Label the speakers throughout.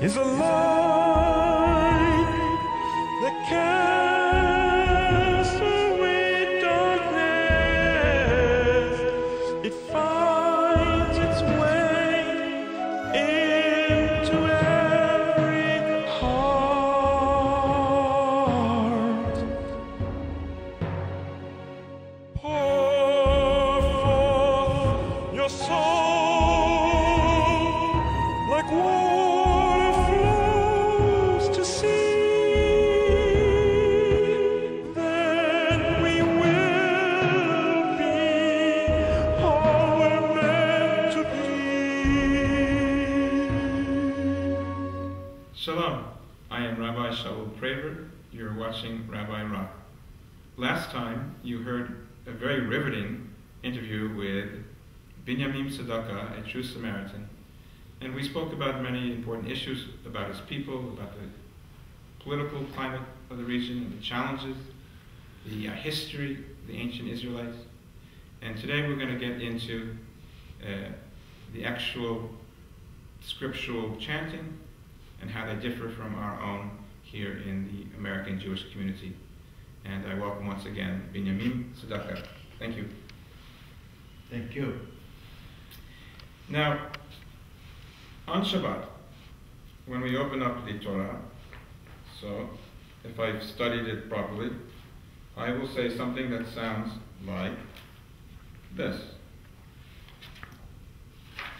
Speaker 1: is a light that casts away darkness. It finds its way into every heart. Pour forth your soul like water flows to sea. Then we will be all we're meant to be.
Speaker 2: Shalom, I am Rabbi Shaul Praver. You're watching Rabbi Rock. Last time you heard a very riveting interview with Binyamin Tsedaka, a true Samaritan, and we spoke about many important issues about his people, about the political climate of the region and the challenges, the history of the ancient Israelites. And today we're going to get into the actual scriptural chanting and how they differ from our own here in the American Jewish community. And I welcome once again Binyamin Tsedaka. Thank you.
Speaker 3: Thank you.
Speaker 2: Now, on Shabbat, when we open up the Torah, so if I've studied it properly, I will say something that sounds like this.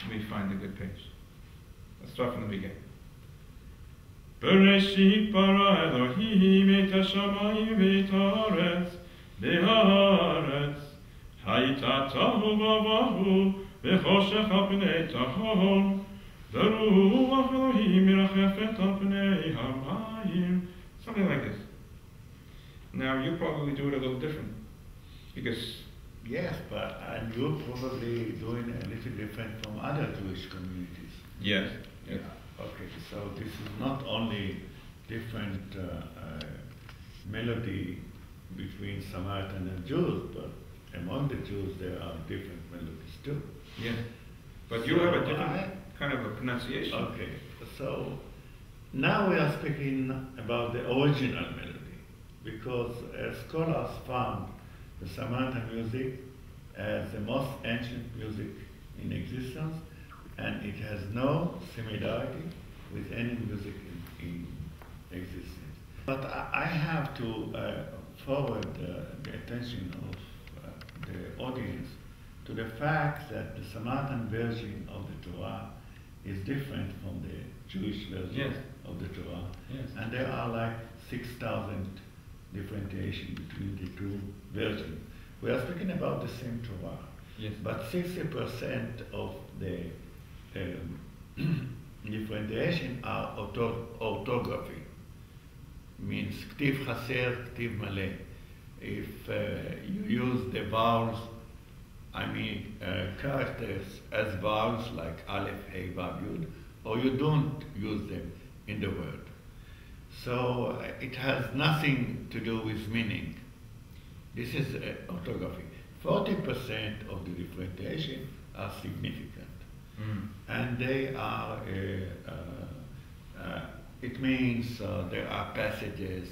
Speaker 2: Let me find a good page. Let's start from the beginning. Bereshit bara Elohim et hashamayim v'et haaretz b'haaretz hayta tahu v'avahu v'choshech al pnei tahor v'ruach Elohim mirachefet al pnei hamayim. Something like this. Now you probably do it a little different because
Speaker 3: Yes, but and you're probably doing a little different from other Jewish communities.
Speaker 2: yes.
Speaker 3: Okay, so this is not only different melody between Samaritan and Jews, but among the Jews there are different melodies too.
Speaker 2: Yes. But you
Speaker 3: So
Speaker 2: have a different kind of a pronunciation.
Speaker 3: Okay, so now we are speaking about the original melody, because scholars found the Samaritan music as the most ancient music in existence, and it has no similarity with any music in existence. But I have to forward the attention of the audience to the fact that the Samaritan version of the Torah is different from the Jewish version of the Torah.
Speaker 2: Yes.
Speaker 3: And there are like 6,000 differentiation between the two versions. We are speaking about the same Torah,
Speaker 2: Yes.
Speaker 3: but 60% of the differentiation are orthography, means ktiv chaser, ktiv maleh. If you use the vowels, I mean characters as vowels like aleph, hey, vav, yud, or you don't use them in the word. So it has nothing to do with meaning. This is orthography. 40% of the differentiation are significant. And they are, it means there are passages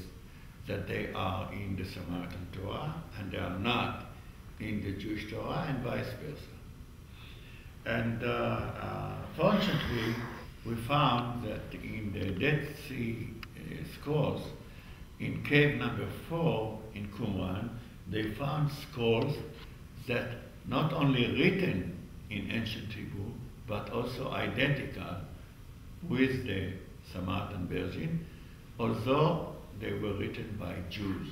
Speaker 3: that they are in the Samaritan Torah and they are not in the Jewish Torah, and vice versa. And fortunately, we found that in the Dead Sea Scrolls, in cave number 4 in Qumran, they found scrolls that not only written in ancient Hebrew, but also identical with the Samaritan version, although they were written by Jews.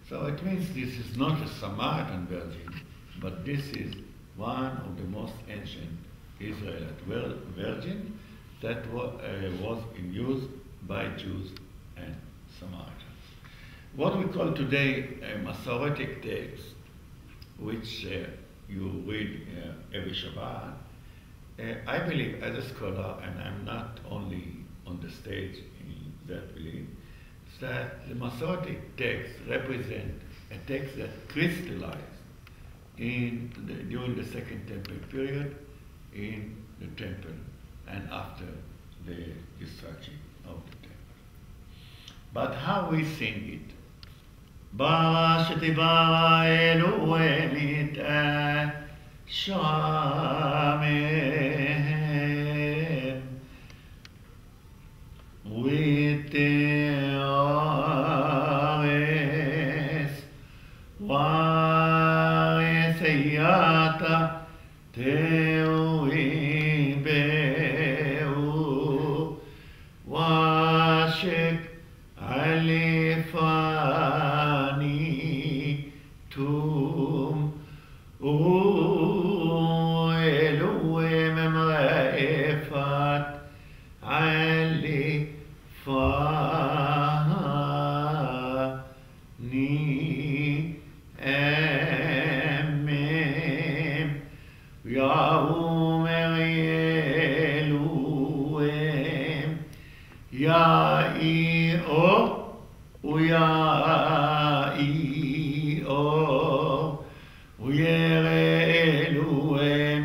Speaker 3: So it means this is not a Samaritan version, but this is one of the most ancient Israelite version that was in use by Jews and Samaritans. What we call today a Masoretic text, which you read every Shabbat, I believe as a scholar, and I'm not only on the stage in that belief, that the Masoretic text represent a text that crystallized during the Second Temple period in the temple and after the destruction of the temple. But how we sing it? Bara Elohim it Shamen with the Ares Vareseyata Teu Ibeu Washek Alifani Tum Elohim Emraefat Alifani Emem Yaomer Elohim Ya'i-or Uya'i-or Uyere Elohim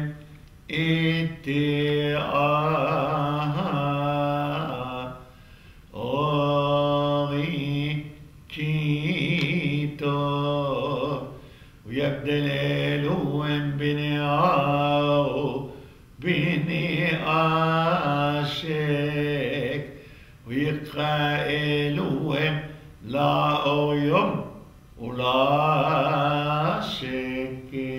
Speaker 3: Ite'ah Ori Kito Uyabdel Elohim Binyamin Bini Ashek Uyikra Elohim La Oyom Ula Sheki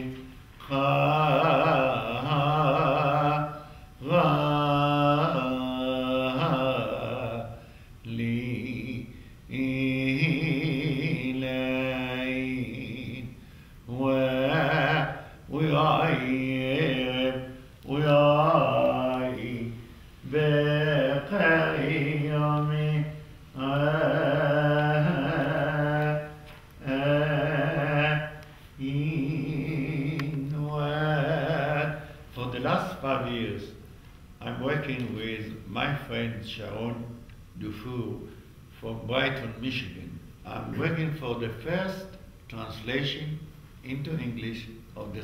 Speaker 3: Li Ilain ويعي بقي يومي For the last 5 years, I'm working with my friend Sharon Dufour from Brighton, Michigan. I'm working for the first translation into English of the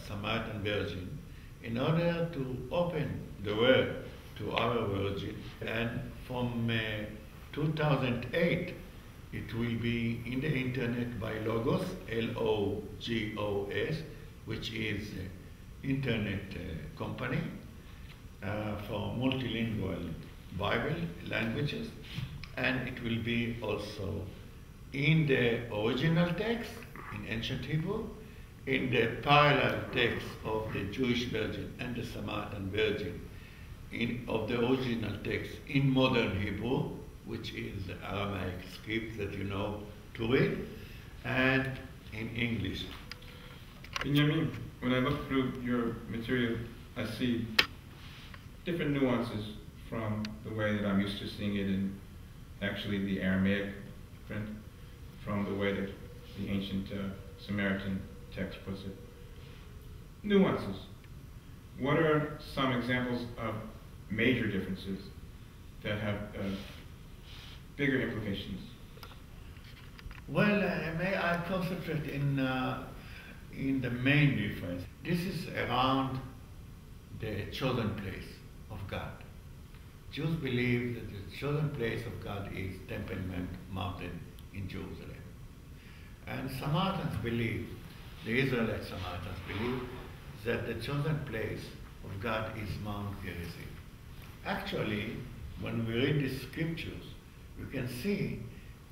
Speaker 3: Samaritan version in order to open the world to our virgin. And from 2008, it will be in the internet by Logos, Logos, which is an internet company for multilingual Bible languages. And it will be also in the original text, in ancient Hebrew, in the parallel text of the Jewish Virgin and the Samaritan Virgin, of the original text in modern Hebrew, which is the Aramaic script that you know to read, and in English.
Speaker 2: Binyamin, when I look through your material, I see different nuances from the way that I'm used to seeing it in actually the Aramaic print, from the way that the ancient Samaritan text puts it. Nuances. What are some examples of major differences that have bigger implications?
Speaker 3: Well, may I concentrate in the main difference. This is around the chosen place of God. Jews believe that the chosen place of God is Temple Mountain in Jerusalem. And Samaritans believe, the Israelite Samaritans believe, that the chosen place of God is Mount Gerizim. Actually, when we read the scriptures, we can see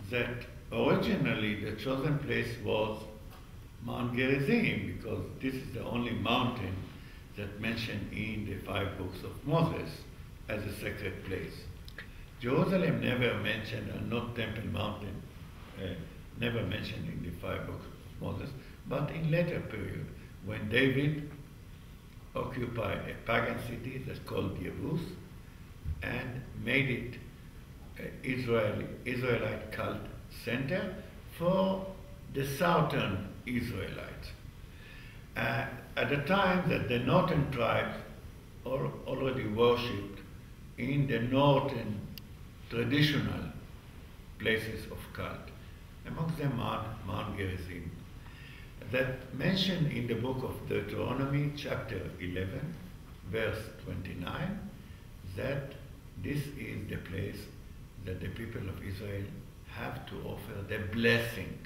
Speaker 3: that originally the chosen place was Mount Gerizim, because this is the only mountain that mentioned in the 5 books of Moses as a sacred place. Jerusalem never mentioned, and not Temple Mountain, never mentioned in the 5 books of Moses, but in later period, when David occupied a pagan city that's called Yebus and made it an Israelite cult center for the southern Israelites. At the time that the northern tribes already worshipped in the northern traditional places of cult, among them Mount Gerizim, that mentioned in the book of Deuteronomy, chapter 11, verse 29, that this is the place that the people of Israel have to offer the blessing